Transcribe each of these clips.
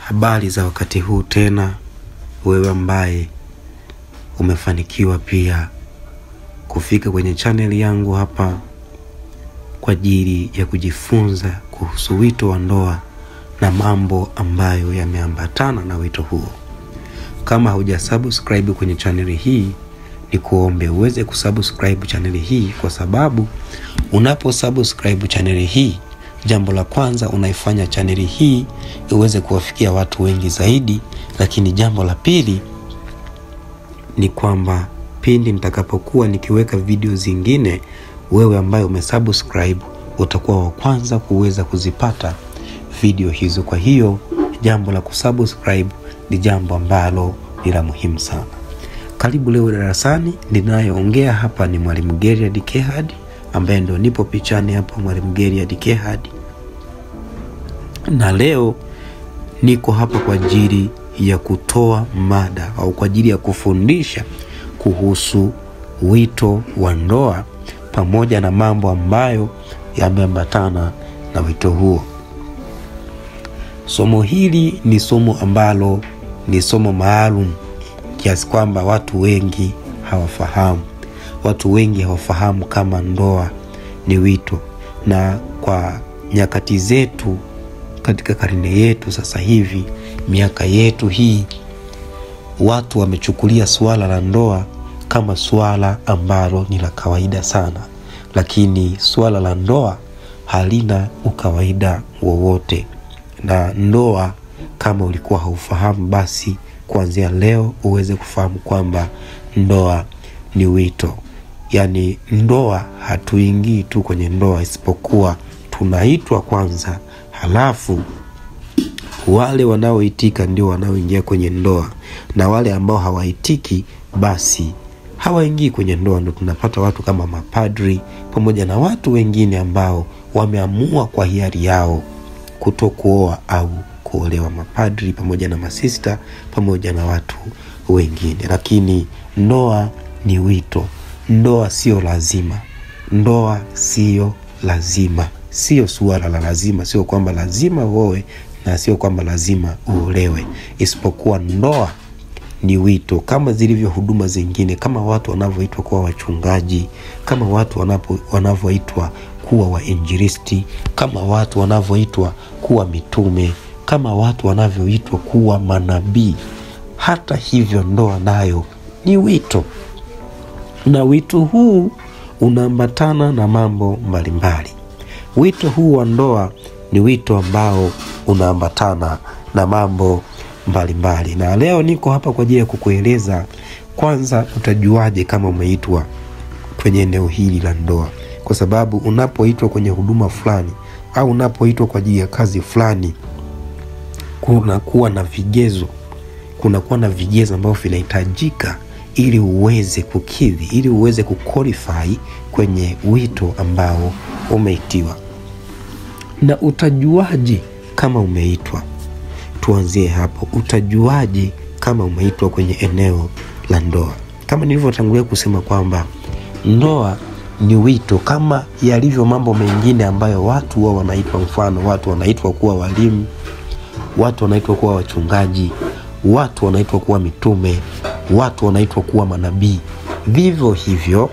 Habari za wakati huu tena, wewe ambaye umefanikiwa pia kufika kwenye channel yangu hapa kwa ajili ya kujifunza kuhusu wito wa ndoa na mambo ambayo yameambatana na wito huo. Kama hujasubscribe kwenye channel hii, ni kuombe uweze kusubscribe channel hii, kwa sababu unaposubscribe channel hii, jambo la kwanza unaifanya channel hii iweze kuwafikia watu wengi zaidi. Lakini jambo la pili ni kwamba pindi nitakapokuwa nikiweka video zingine, wewe ambaye umesubscribe utakuwa wa kwanza kuweza kuzipata video hizo. Kwa hiyo jambo la kusubscribe ni jambo ambalo ni la muhimu sana. Karibu leo darasani. Ninayeongea hapa ni Mwalimu Geriad Kehad, ambaye ndio nipo pichani hapa, Mwalimu Geriad Kehad. Na leo niko hapa kwa ajili ya kutoa mada au kwa ajili ya kufundisha kuhusu wito wa ndoa pamoja na mambo ambayo yameambatana na wito huo. Somo hili ni somo ambalo ni somo maalum kiasi kwamba watu wengi hawafahamu. Watu wengi hawafahamu kama ndoa ni wito. Na kwa nyakati zetu, katika karne yetu sasa hivi, miaka yetu hii, watu wamechukulia swala la ndoa kama swala ambalo ni la kawaida sana. Lakini swala la ndoa halina ukawaida wowote. Na ndoa, kama ulikuwa haufahamu, basi kuanzia leo uweze kufahamu kwamba ndoa ni wito. Yani ndoa, hatuingii tu kwenye ndoa, isipokuwa tunaitwa kwanza, halafu wale wanaoitika ndio wanaoingia kwenye ndoa, na wale ambao hawaitiki basi hawaingii kwenye ndoa. Ndio tunapata watu kama mapadri pamoja na watu wengine ambao wameamua kwa hiari yao kutokuoa au kuolewa, mapadri pamoja na masista pamoja na watu wengine. Lakini ndoa ni wito. Ndoa sio lazima. Ndoa sio lazima. Sio suala la lazima. Sio kwamba lazima uoe na sio kwamba lazima uolewe. Isipokuwa ndoa ni wito, kama zilivyo huduma zingine, kama watu wanavyoitwa kuwa wachungaji, kama watu wanavyoitwa kuwa wainjilisti, kama watu wanavyoitwa kuwa mitume, kama watu wanavyoitwa kuwa manabii. Hata hivyo ndoa nayo ni wito. Na wito huu unaambatana na mambo mbalimbali. Wito huu wa ndoa ni wito ambao unaambatana na mambo mbalimbali. Na leo niko hapa kwa ajili ya kukueleza kwanza utajuaje kama umeitwa kwenye eneo hili la ndoa. Kwa sababu unapoitwa kwenye huduma fulani au unapoitwa kwa ajili ya kazi fulani, kunakuwa na vigezo. Kunakuwa na vigezo ambavyo vinahitajika ili uweze kukidhi, ili uweze kuqualify kwenye wito ambao umeitiwa. Na utajuaje kama umeitwa? Tuanzie hapo. Utajuaje kama umeitwa kwenye eneo la ndoa? Kama nilivyotangulia kusema kwamba ndoa ni wito, kama yalivyo mambo mengine ambayo watu wao wanaitwa. Mfano, watu wanaitwa kuwa walimu, watu wanaitwa kuwa wachungaji, watu wanaitwa kuwa mitume, watu wanaitwa kuwa manabii. Vivyo hivyo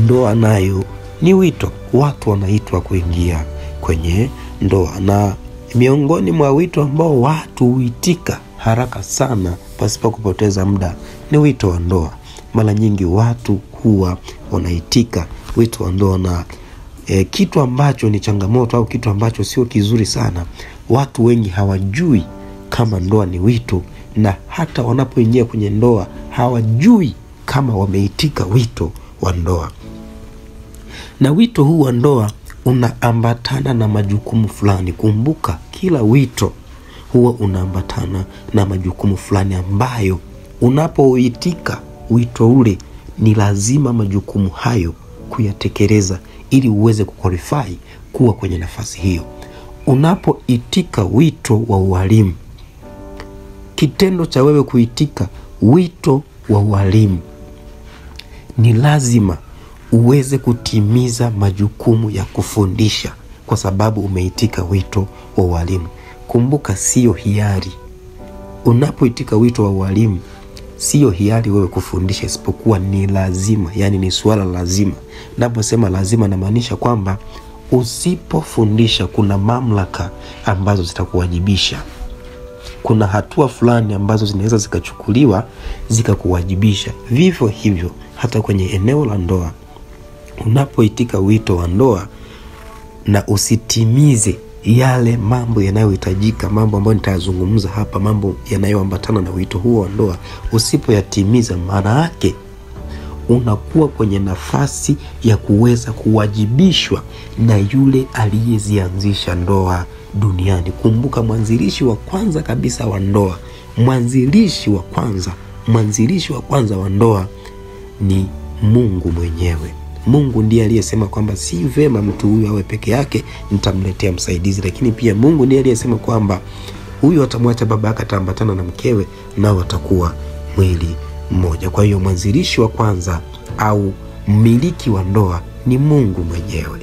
ndoa nayo ni wito. Watu wanaitwa kuingia kwenye ndoa. Na miongoni mwa wito ambao watu huitika haraka sana pasipo kupoteza muda ni wito wa ndoa. Mara nyingi watu huwa wanaitika wito wa ndoa. Na kitu ambacho ni changamoto au kitu ambacho sio kizuri sana, watu wengi hawajui kama ndoa ni wito, na hata wanapoingia kwenye ndoa hawajui kama wameitika wito wa ndoa. Na wito huu wa ndoa unaambatana na majukumu fulani. Kumbuka, kila wito huwa unaambatana na majukumu fulani ambayo unapoitika wito ule ni lazima majukumu hayo kuyatekeleza ili uweze kuqualify kuwa kwenye nafasi hiyo. Unapoitika wito wa ualimu, kitendo cha wewe kuitika wito wa ualimu, ni lazima uweze kutimiza majukumu ya kufundisha, kwa sababu umeitika wito wa ualimu. Kumbuka sio hiari. Unapoitika wito wa ualimu, sio hiari wewe kufundisha, isipokuwa ni lazima, yani ni swala lazima. Naposema lazima namaanisha kwamba usipofundisha kuna mamlaka ambazo zitakuwajibisha. Kuna hatua fulani ambazo zinaweza zikachukuliwa zikakuwajibisha. Vivyo hivyo hata kwenye eneo la ndoa, unapoitika wito wa ndoa na usitimize yale mambo yanayohitajika, mambo ambayo nitayazungumza hapa, mambo yanayoambatana na wito huo wa ndoa, usipoyatimiza, maana yake unakuwa kwenye nafasi ya kuweza kuwajibishwa na yule aliyezianzisha ndoa duniani. Kumbuka mwanzilishi wa kwanza kabisa wa ndoa, mwanzilishi wa kwanza wa ndoa ni Mungu mwenyewe. Mungu ndiye aliyesema kwamba si vema mtu huyu awe peke yake, nitamletea msaidizi. Lakini pia Mungu ndiye aliyesema kwamba huyu atamwacha baba yake, ataambatana na mkewe, nao watakuwa mwili mmoja. Kwa hiyo mwanzilishi wa kwanza au mmiliki wa ndoa ni Mungu mwenyewe.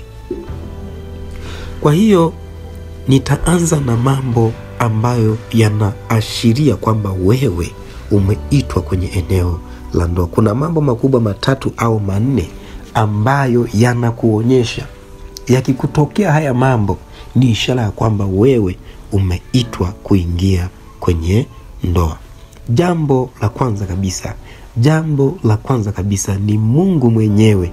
Kwa hiyo nitaanza na mambo ambayo yanaashiria kwamba wewe umeitwa kwenye eneo la ndoa. Kuna mambo makubwa 3 au 4 ambayo yanakuonyesha. Yakikutokea haya mambo, ni ishara ya kwamba wewe umeitwa kuingia kwenye ndoa. Jambo la kwanza kabisa ni Mungu mwenyewe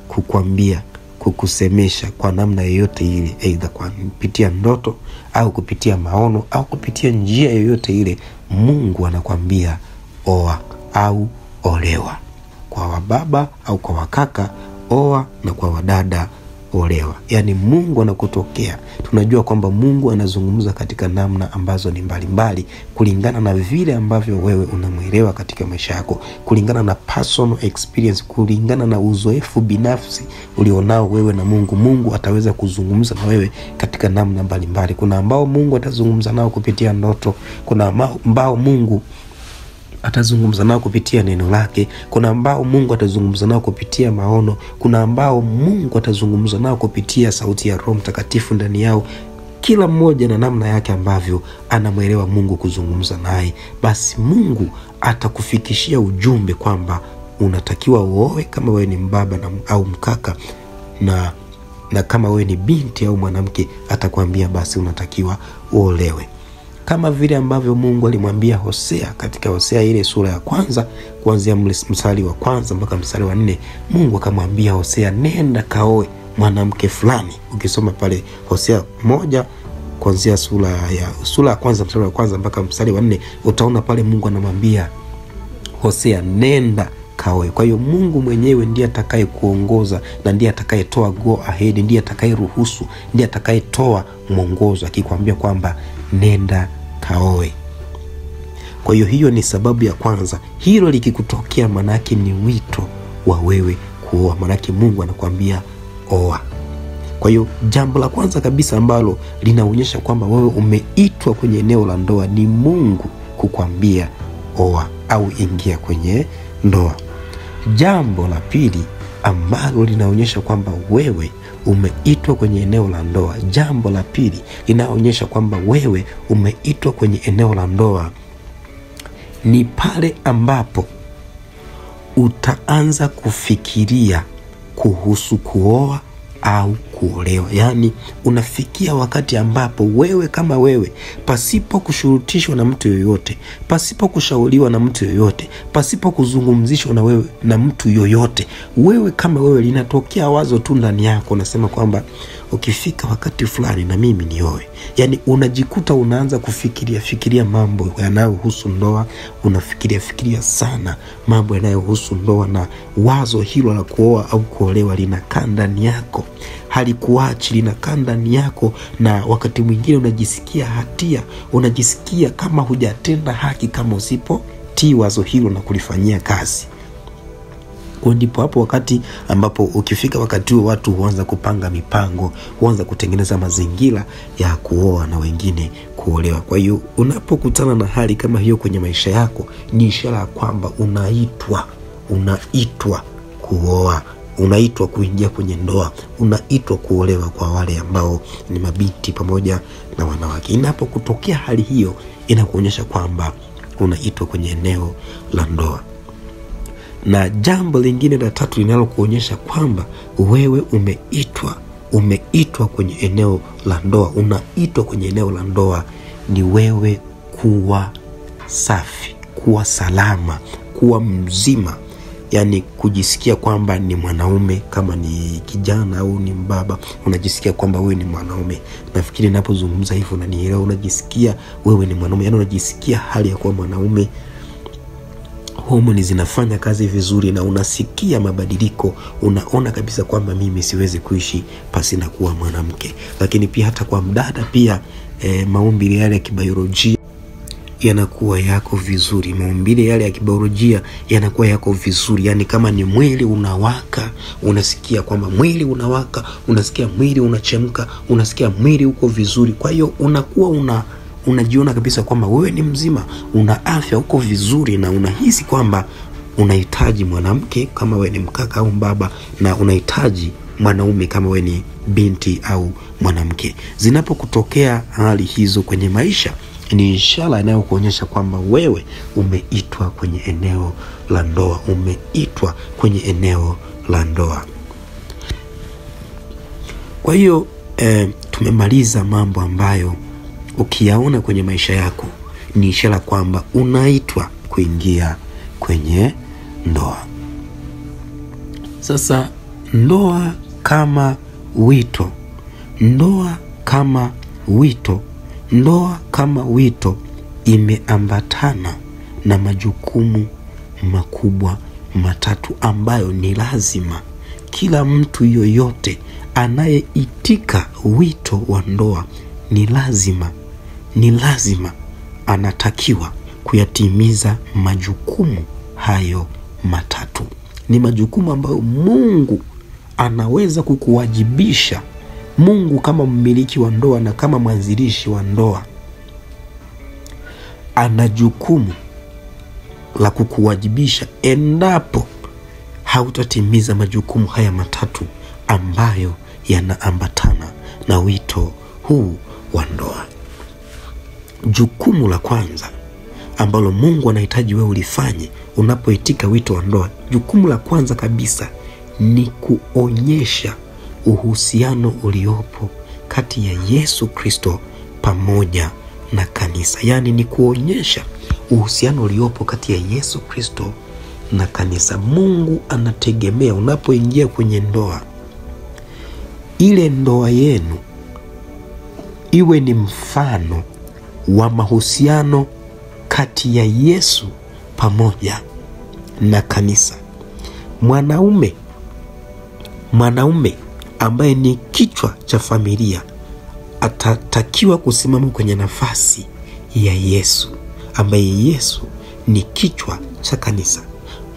kukwambia, kukusemesha kwa namna yoyote ile, aidha kwa kupitia ndoto au kupitia maono au kupitia njia yoyote ile. Mungu anakwambia oa au olewa. Kwa wababa au kwa wakaka, oa, na kwa wadada, olewa. Yani Mungu anakutokea. Tunajua kwamba Mungu anazungumza katika namna ambazo ni mbalimbali, kulingana na vile ambavyo wewe unamuelewa katika maisha yako, kulingana na personal experience, kulingana na uzoefu binafsi ulionao wewe na Mungu. Mungu ataweza kuzungumza na wewe katika namna mbalimbali. Kuna ambao Mungu atazungumza nao kupitia ndoto, kuna ambao Mungu atazungumza nao kupitia neno lake, kuna ambao Mungu atazungumza nao kupitia maono, kuna ambao Mungu atazungumza nao kupitia sauti ya Roho Mtakatifu ndani yao. Kila mmoja na namna yake ambavyo anamuelewa Mungu kuzungumza naye. Basi Mungu atakufikishia ujumbe kwamba unatakiwa uoe kama wewe ni mbaba au mkaka, na kama wewe ni binti au mwanamke atakwambia basi unatakiwa uolewe. Kama vile ambavyo Mungu alimwambia Hosea katika Hosea ile sura ya kwanza, kuanzia mstari wa 1 mpaka mstari wa 4, Mungu akamwambia Hosea, nenda kaoe mwanamke fulani. Ukisoma pale Hosea 1 kuanzia sura ya kwanza mstari wa 1 mpaka mstari wa 4, utaona pale Mungu anamwambia Hosea, nenda kaoe. Kwa hiyo Mungu mwenyewe ndiye atakaye kuongoza na ndiye atakayetoa go ahead, ndiye atakayeruhusu, ndiye atakayetoa mwongozo akikwambia kwamba nenda kaoe. Kwa hiyo ni sababu ya kwanza. Hilo likikutokea, manake ni wito wa wewe kuoa, manake Mungu anakuambia oa. Kwa hiyo jambo la kwanza kabisa ambalo linaonyesha kwamba wewe umeitwa kwenye eneo la ndoa ni Mungu kukwambia oa au ingia kwenye ndoa. Jambo la pili ambalo linaonyesha kwamba wewe umeitwa kwenye eneo la ndoa, jambo la pili linaonyesha kwamba wewe umeitwa kwenye eneo la ndoa ni pale ambapo utaanza kufikiria kuhusu kuoa au kuolewa. Yani unafikia wakati ambapo wewe kama wewe, pasipo kushurutishwa na mtu yoyote, pasipo kushauriwa na mtu yoyote, pasipo kuzungumzishwa na wewe na mtu yoyote, wewe kama wewe linatokea wazo tu ndani yako, unasema kwamba ukifika wakati fulani na mimi nioe. Yani unajikuta unaanza kufikiria mambo yanayohusu ndoa, unafikiria sana mambo yanayohusu ndoa, na wazo hilo la kuoa au kuolewa linakaa ndani yako, halikuachi, linakaa ndani yako. Na wakati mwingine unajisikia hatia, unajisikia kama hujatenda haki kama usipotii wazo hilo na kulifanyia kazi. Kwa ndipo hapo wakati ambapo ukifika wakati huo, watu huanza kupanga mipango, huanza kutengeneza mazingira ya kuoa na wengine kuolewa. Kwa hiyo unapokutana na hali kama hiyo kwenye maisha yako, ni ishara kwamba unaitwa kuoa, unaitwa kuingia kwenye ndoa, unaitwa kuolewa kwa wale ambao ni mabinti pamoja na wanawake. Inapokutokea hali hiyo, inakuonyesha kwamba unaitwa kwenye eneo la ndoa. Na jambo lingine la tatu linalokuonyesha kwamba wewe umeitwa kwenye eneo la ndoa, unaitwa kwenye eneo la ndoa, ni wewe kuwa safi, kuwa salama, kuwa mzima. Yani kujisikia kwamba ni mwanaume, kama ni kijana au ni mbaba, unajisikia kwamba wewe ni mwanaume. Nafikiri ninapozungumza hivyo unanielewa, unajisikia wewe ni mwanaume, yani unajisikia hali ya kuwa mwanaume. Homoni zinafanya kazi vizuri na unasikia mabadiliko, unaona kabisa kwamba mimi siwezi kuishi pasi na kuwa mwanamke. Lakini pia hata kwa mdada pia maumbile yale ya kibiolojia yanakuwa yako vizuri. Maumbile yale ya kibiolojia yanakuwa yako vizuri. Yani kama ni mwili unawaka, unasikia kwamba mwili unawaka, unasikia mwili unachemka, unasikia mwili uko vizuri. Kwa hiyo unakuwa unajiona kabisa kwamba wewe ni mzima, una afya, uko vizuri, na unahisi kwamba unahitaji mwanamke kama wewe ni mkaka au mbaba, na unahitaji mwanaume kama wewe ni binti au mwanamke. Zinapokutokea hali hizo kwenye maisha, ni ishara inayokuonyesha kwamba wewe umeitwa kwenye eneo la ndoa, umeitwa kwenye eneo la ndoa. Kwa hiyo tumemaliza mambo ambayo ukiyaona kwenye maisha yako ni ishara kwamba unaitwa kuingia kwenye ndoa. Sasa ndoa kama wito, ndoa kama wito, ndoa kama wito imeambatana na majukumu makubwa matatu ambayo ni lazima kila mtu yoyote anayeitika wito wa ndoa ni lazima anatakiwa kuyatimiza majukumu hayo matatu. Ni majukumu ambayo Mungu anaweza kukuwajibisha. Mungu kama mmiliki wa ndoa na kama mwanzilishi wa ndoa, ana jukumu la kukuwajibisha endapo hautatimiza majukumu haya matatu ambayo yanaambatana na wito huu wa ndoa. Jukumu la kwanza ambalo Mungu anahitaji wewe ulifanye unapoitika wito wa ndoa, jukumu la kwanza kabisa ni kuonyesha uhusiano uliopo kati ya Yesu Kristo pamoja na kanisa. Yani ni kuonyesha uhusiano uliopo kati ya Yesu Kristo na kanisa. Mungu anategemea unapoingia kwenye ndoa, ile ndoa yenu iwe ni mfano wa mahusiano kati ya Yesu pamoja na kanisa. Mwanaume ambaye ni kichwa cha familia atatakiwa kusimama kwenye nafasi ya Yesu, ambaye Yesu ni kichwa cha kanisa.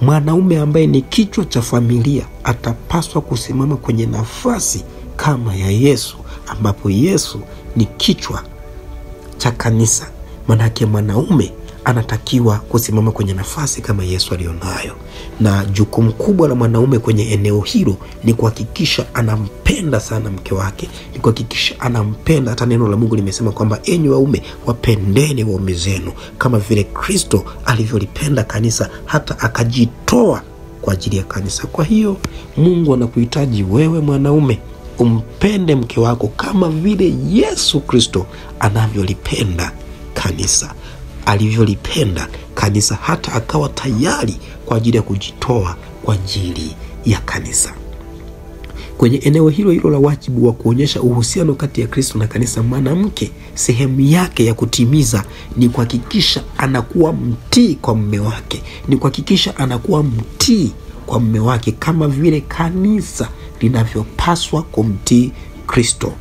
Mwanaume ambaye ni kichwa cha familia atapaswa kusimama kwenye nafasi kama ya Yesu, ambapo Yesu ni kichwa cha kanisa. Manake mwanaume anatakiwa kusimama kwenye nafasi kama Yesu alionayo. Na jukumu kubwa la mwanaume kwenye eneo hilo ni kuhakikisha anampenda sana mke wake, ni kuhakikisha anampenda. Hata neno la Mungu limesema kwamba enyi waume wapendeni waume zenu kama vile Kristo alivyolipenda kanisa hata akajitoa kwa ajili ya kanisa. Kwa hiyo Mungu anakuhitaji wewe mwanaume umpende mke wako kama vile Yesu Kristo anavyolipenda kanisa, alivyolipenda kanisa hata akawa tayari kwa ajili ya kujitoa kwa ajili ya kanisa. Kwenye eneo hilo la wajibu wa kuonyesha uhusiano kati ya Kristo na kanisa, mwanamke sehemu yake ya kutimiza ni kuhakikisha anakuwa mtii kwa mume wake, ni kuhakikisha anakuwa mtii kwa mume wake kama vile kanisa linavyopaswa kumtii Kristo,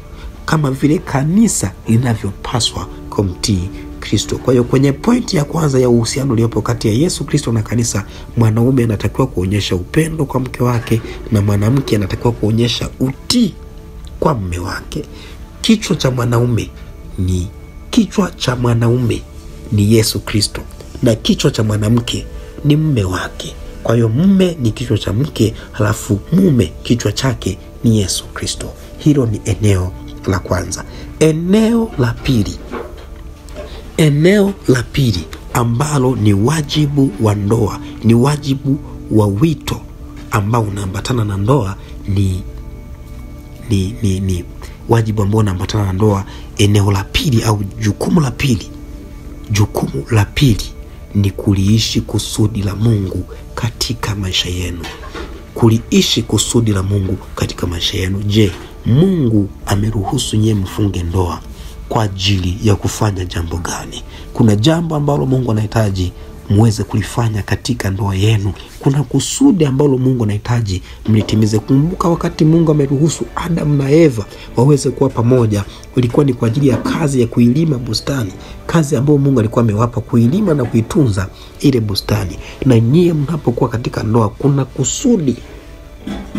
kama vile kanisa linavyopaswa kumtii Kristo. Kwa hiyo kwenye pointi ya kwanza ya uhusiano uliopo kati ya Yesu Kristo na kanisa, mwanaume anatakiwa kuonyesha upendo kwa mke wake na mwanamke anatakiwa kuonyesha utii kwa mume wake. Kichwa cha mwanaume ni Yesu Kristo na kichwa cha mwanamke ni mume wake. Kwa hiyo mume ni kichwa cha mke, halafu mume kichwa chake ni Yesu Kristo. Hilo ni eneo la kwanza. Eneo la pili ambalo ni wajibu wa ndoa, ni wajibu wa wito ambao unaambatana na ndoa, ni wajibu ambao unaambatana na ndoa. Eneo la pili au jukumu la pili ni kuliishi kusudi la Mungu katika maisha yenu. Kuliishi kusudi la Mungu katika maisha yenu. Je, Mungu ameruhusu nyie mfunge ndoa kwa ajili ya kufanya jambo gani? Kuna jambo ambalo Mungu anahitaji muweze kulifanya katika ndoa yenu. Kuna kusudi ambalo Mungu anahitaji mlitimize. Kumbuka wakati Mungu ameruhusu Adam na Eva waweze kuwa pamoja, ilikuwa ni kwa ajili ya kazi ya kuilima bustani. Kazi ambayo Mungu alikuwa amewapa kuilima na kuitunza ile bustani. Na nyie mnapokuwa katika ndoa, kuna kusudi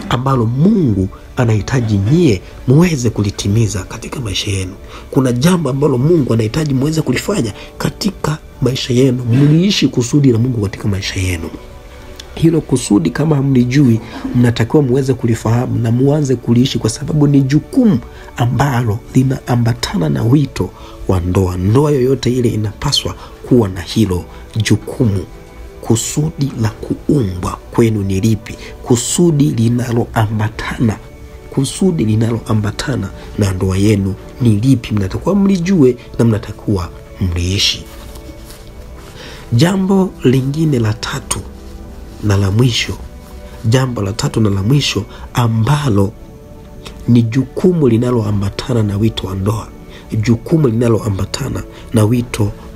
ambalo Mungu anahitaji nyie muweze kulitimiza katika maisha yenu. Kuna jambo ambalo Mungu anahitaji muweze kulifanya katika maisha yenu. Mliishi kusudi la Mungu katika maisha yenu. Hilo kusudi kama hamlijui, mnatakiwa muweze kulifahamu na muanze kuliishi, kwa sababu ni jukumu ambalo linaambatana na wito wa ndoa. Ndoa yoyote ile inapaswa kuwa na hilo jukumu. Kusudi la kuumbwa kwenu ni lipi? Kusudi linaloambatana na ndoa yenu ni lipi? Mnatakiwa mlijue na mnatakiwa mliishi. Jambo lingine la tatu na la mwisho ambalo ni jukumu linaloambatana na wito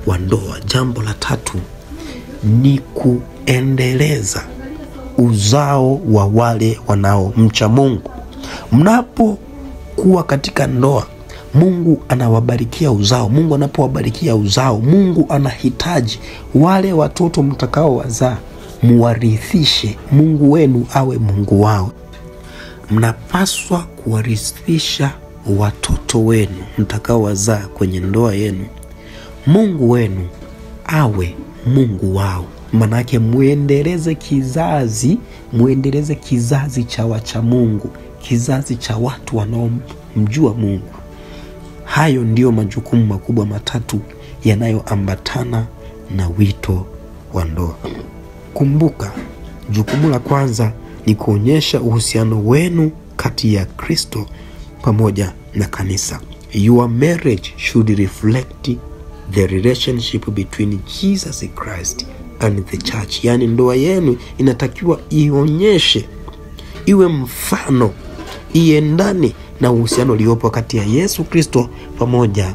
wa ndoa. Jambo la tatu ni kuendeleza uzao wa wale wanaomcha Mungu. Mnapokuwa katika ndoa, Mungu anawabarikia uzao. Mungu anapowabarikia uzao, Mungu anahitaji wale watoto mtakao wazaa muwarithishe. Mungu wenu awe Mungu wao. Mnapaswa kuwarithisha watoto wenu mtakao wazaa kwenye ndoa yenu, Mungu wenu awe Mungu wao. Manake muendeleze kizazi cha wacha Mungu, kizazi cha watu wanaomjua Mungu. Hayo ndio majukumu makubwa matatu yanayoambatana na wito wa ndoa. Kumbuka, jukumu la kwanza ni kuonyesha uhusiano wenu kati ya Kristo pamoja na kanisa. Your marriage should reflect the relationship between Jesus Christ and the church. Yani ndoa yenu inatakiwa iwe mfano, iendane na uhusiano uliopo kati ya Yesu Kristo pamoja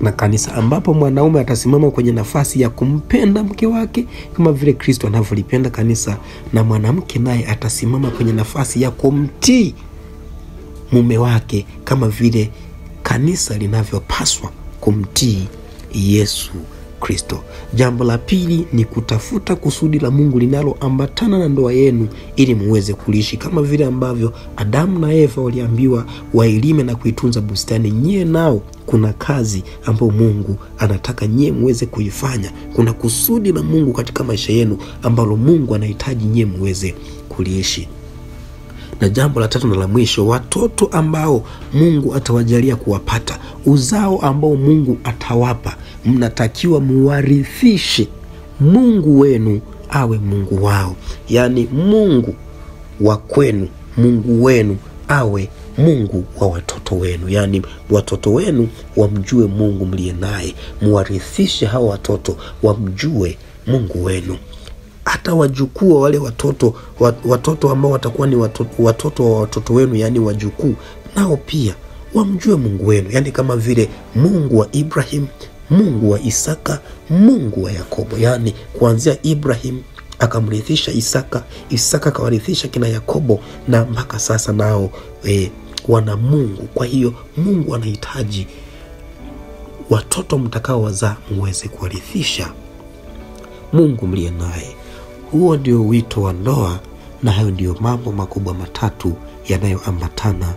na kanisa, ambapo mwanaume atasimama kwenye nafasi ya kumpenda mke wake kama vile Kristo anavyolipenda kanisa, na mwanamke naye atasimama kwenye nafasi ya kumtii mume wake kama vile kanisa linavyopaswa kumtii Yesu Kristo. Jambo la pili ni kutafuta kusudi la Mungu linaloambatana na ndoa yenu ili muweze kuliishi kama vile ambavyo Adamu na Eva waliambiwa wailime na kuitunza bustani. Nyie nao kuna kazi ambayo Mungu anataka nyie muweze kuifanya. Kuna kusudi la Mungu katika maisha yenu ambalo Mungu anahitaji nyie muweze kuliishi. Na jambo la tatu na la mwisho, watoto ambao Mungu atawajalia kuwapata, uzao ambao Mungu atawapa, mnatakiwa muwarithishe. Mungu wenu awe Mungu wao. Yani Mungu wa kwenu, Mungu wenu awe Mungu wa watoto wenu. Yani watoto wenu wamjue Mungu mliye naye. Muwarithishe hao watoto wamjue Mungu wenu. Hata wajukuu wale watoto ambao watakuwa ni watoto wa watoto wenu, yani wajukuu, nao pia wamjue Mungu wenu. Yani kama vile Mungu wa Ibrahim, Mungu wa Isaka, Mungu wa Yakobo. Yani kuanzia Ibrahim akamrithisha Isaka, Isaka akawarithisha kina Yakobo, na mpaka sasa nao wana Mungu. Kwa hiyo Mungu anahitaji watoto mtakao wazaa muweze kuwarithisha Mungu mliye naye. Huo ndio wito wa ndoa, na hayo ndio mambo makubwa matatu yanayoambatana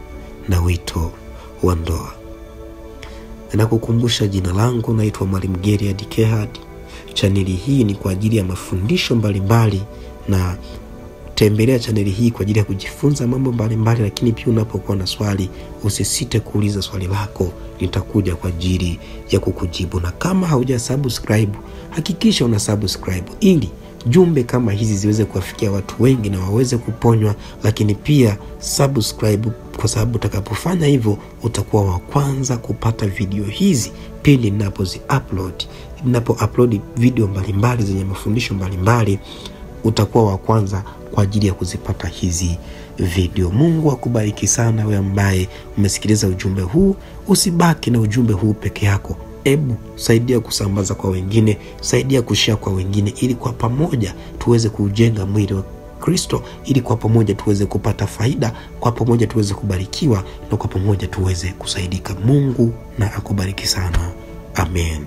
na wito wa ndoa. Nakukumbusha, jina langu naitwa Mwalimu Geriad Kehad. Chaneli hii ni kwa ajili ya mafundisho mbalimbali na tembelea chaneli hii kwa ajili ya kujifunza mambo mbalimbali, lakini pia unapokuwa na swali usisite kuuliza swali lako, nitakuja kwa ajili ya kukujibu. Na kama haujasubscribe, hakikisha una subscribe ili jumbe kama hizi ziweze kuwafikia watu wengi na waweze kuponywa. Lakini pia subscribe, kwa sababu utakapofanya hivyo utakuwa wa kwanza kupata video hizi pindi ninapo-upload video mbalimbali zenye mafundisho mbalimbali. Utakuwa wa kwanza kwa ajili ya kuzipata hizi video. Mungu akubariki sana wewe ambaye umesikiliza ujumbe huu. Usibaki na ujumbe huu peke yako. Hebu saidia kusambaza kwa wengine, saidia kushare kwa wengine, ili kwa pamoja tuweze kujenga mwili wa Kristo, ili kwa pamoja tuweze kupata faida, kwa pamoja tuweze kubarikiwa, na kwa pamoja tuweze kusaidika. Mungu na akubariki sana. Amen.